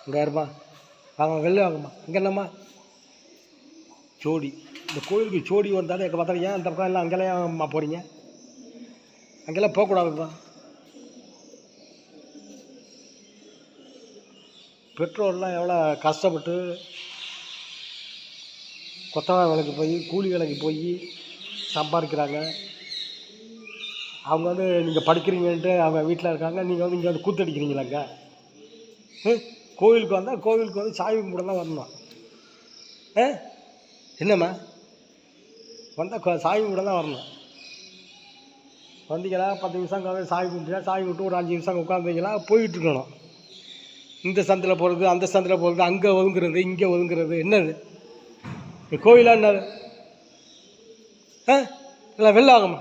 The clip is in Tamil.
இங்கே இருப்பா வாங்க வெளில வாங்கம்மா. இங்கே என்னம்மா ஜோடி? இந்த கோயிலுக்கு ஜோடி வந்தாலும் எங்கே பார்த்தா ஏன் அந்த பக்கம் எல்லாம் அங்கெல்லாம் அம்மா போகிறீங்க? அங்கெல்லாம் போகக்கூடாதுப்பா. பெற்றோர்லாம் எவ்வளோ கஷ்டப்பட்டு கொத்தனார் வேலைக்கு போய் கூலி வேலைக்கு போய் சம்பாதிக்கிறாங்க. அவங்க வந்து நீங்கள் படிக்கிறீங்கன்ட்டு அவங்க வீட்டில் இருக்காங்க, நீங்கள் வந்து இங்கே வந்து கூத்தடிக்கிறீங்களாங்க? கோவிலுக்கு வந்தால் கோவிலுக்கு வந்து சாமி கும்பிட தான் வரணும். என்னம்மா வந்தால் சாமி கும்பிட தான் வரணும். வந்தீங்களா 10 நிமிஷம் வந்து சாமி கும்பிட்டா சாமி கும்பிட்டு ஒரு 5 நிமிஷம் உட்காந்துங்களா போயிட்டு இருக்கணும். இந்த சந்தில் போகிறது அந்த சந்தில் போகிறது, அங்கே ஒதுங்குறது இங்கே ஒதுங்குறது என்னது கோவிலா என்னது? இல்லை வெளில வாங்கம்மா.